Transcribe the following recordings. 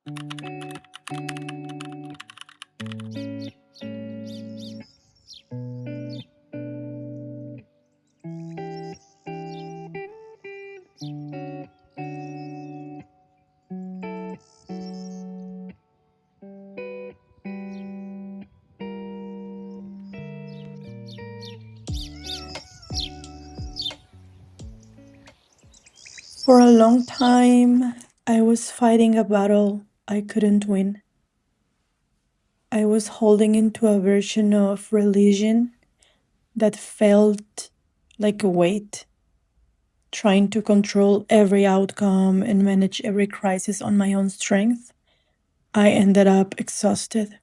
For a long time, I was fighting a battle I couldn't win. I was holding into a version of religion that felt like a weight, trying to control every outcome and manage every crisis on my own strength. I ended up exhausted.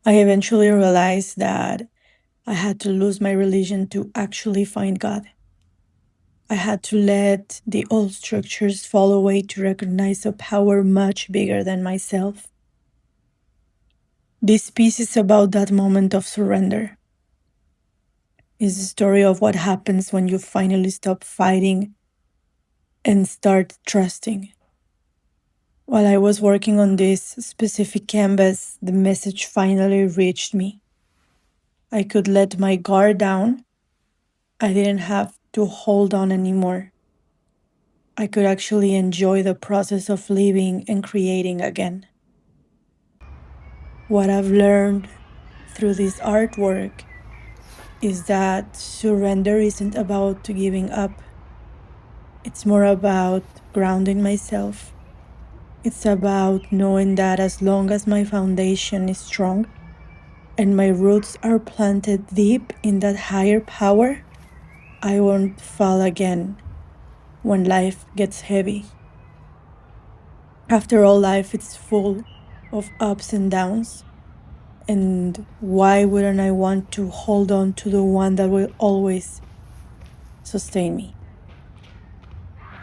I eventually realized that I had to lose my religion to actually find God. I had to let the old structures fall away to recognize a power much bigger than myself. This piece is about that moment of surrender. It's the story of what happens when you finally stop fighting and start trusting. While I was working on this specific canvas, the message finally reached me. I could let my guard down. I didn't have to hold on anymore. I could actually enjoy the process of living and creating again. What I've learned through this artwork is that surrender isn't about giving up. It's more about grounding myself. It's about knowing that as long as my foundation is strong and my roots are planted deep in that higher power, I won't fall again when life gets heavy. After all, life is full of ups and downs. And why wouldn't I want to hold on to the one that will always sustain me?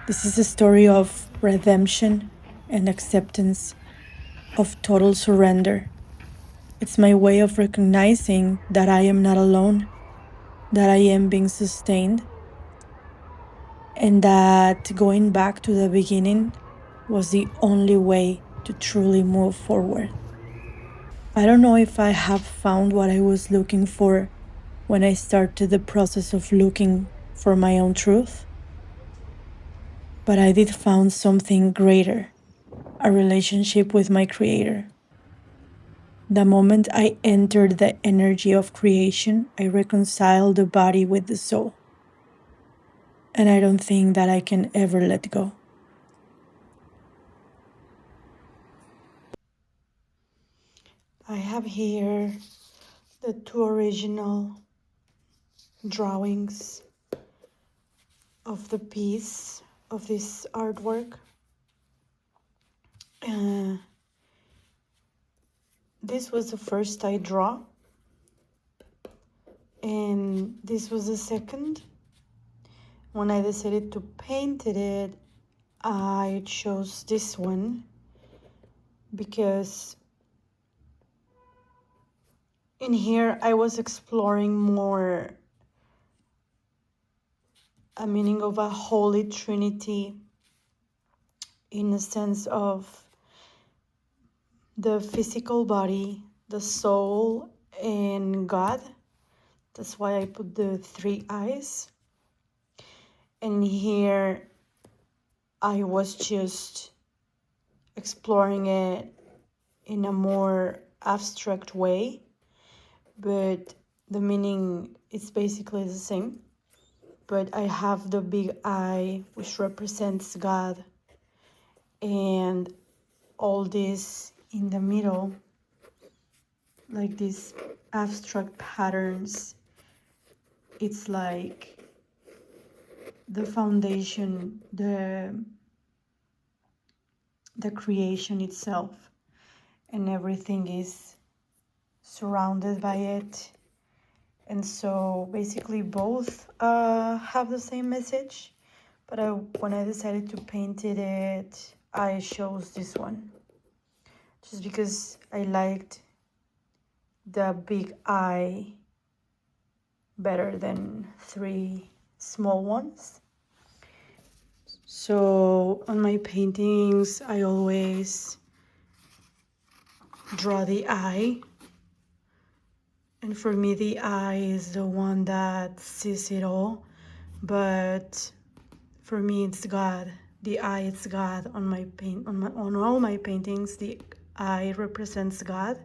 This is a story of redemption and acceptance, of total surrender. It's my way of recognizing that I am not alone, that I am being sustained, and that going back to the beginning was the only way to truly move forward. I don't know if I have found what I was looking for when I started the process of looking for my own truth, but I did found something greater, a relationship with my creator. The moment I entered the energy of creation, I reconciled the body with the soul. And I don't think that I can ever let go. I have here the two original drawings of the piece of this artwork. Uh, this was the first I draw, and this was the second. When I decided to paint it, I chose this one because in here I was exploring more a meaning of a holy trinity in the sense of the physical body, the soul, and God. That's why I put the three eyes. And here I was just exploring it in a more abstract way, but the meaning is basically the same. But I have the big eye, which represents God, and all this in the middle, like these abstract patterns. It's like the foundation, the creation itself, and everything is surrounded by it. And so basically both have the same message, but when I decided to paint it, I chose this one just because I liked the big eye better than three small ones. So on my paintings, I always draw the eye. And for me, the eye is the one that sees it all. But for me, it's God. The eye is God on my on all my paintings. The eye represents God.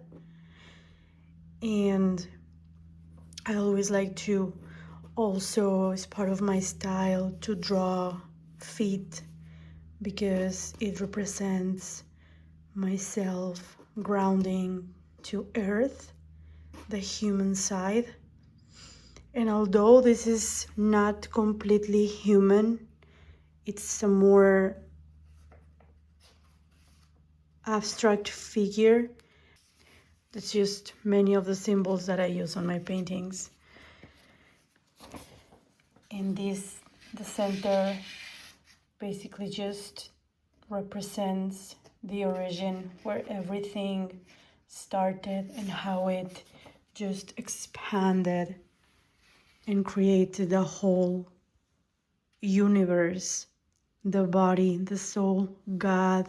And I always like to also, as part of my style, to draw feet because it represents myself grounding to earth, the human side. And although this is not completely human, it's a more abstract figure. That's just many of the symbols that I use on my paintings. And this, the center, basically just represents the origin, where everything started and how it just expanded and created the whole universe, the body, the soul, God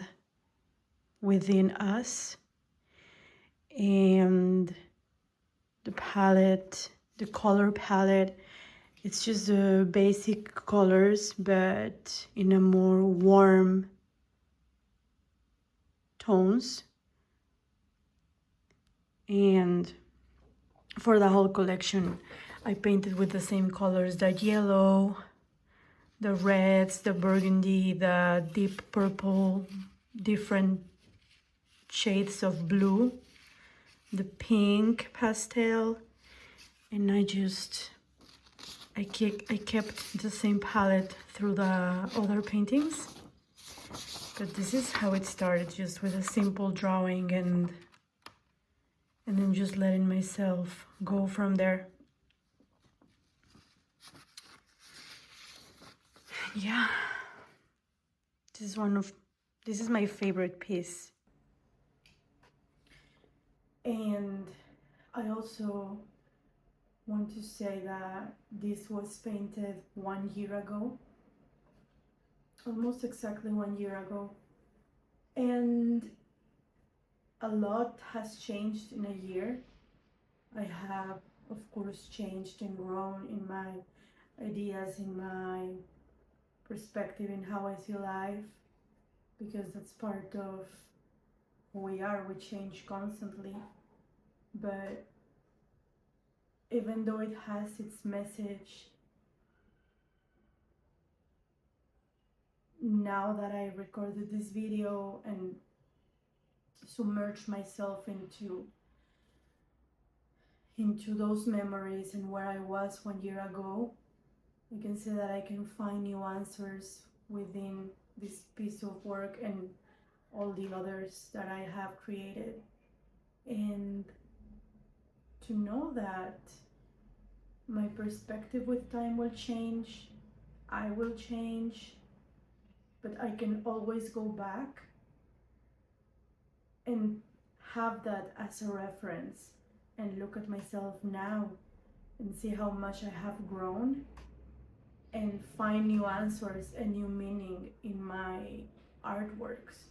within us. And the palette, the color palette, it's just the basic colors, but in a more warm tones. And for the whole collection, I painted with the same colors, the yellow, the reds, the burgundy, the deep purple, different shades of blue, the pink pastel, and I kept the same palette through the other paintings. But this is how it started, just with a simple drawing and then just letting myself go from there. Yeah, this is my favorite piece. And I also want to say that this was painted 1 year ago, almost exactly 1 year ago. And a lot has changed in a year. I have, of course, changed and grown in my ideas, in my perspective, in how I see life, because that's part of who we are. We change constantly. But even though it has its message, now that I recorded this video and submerged myself into those memories and where I was 1 year ago, I can say that I can find new answers within this piece of work and all the others that I have created. And to know that my perspective with time will change, I will change, but I can always go back and have that as a reference and look at myself now and see how much I have grown and find new answers and new meaning in my artworks.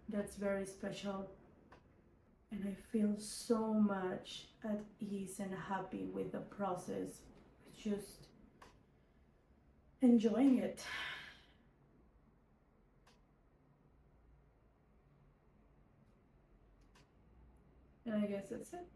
That's very special. And I feel so much at ease and happy with the process, just enjoying it. And I guess that's it.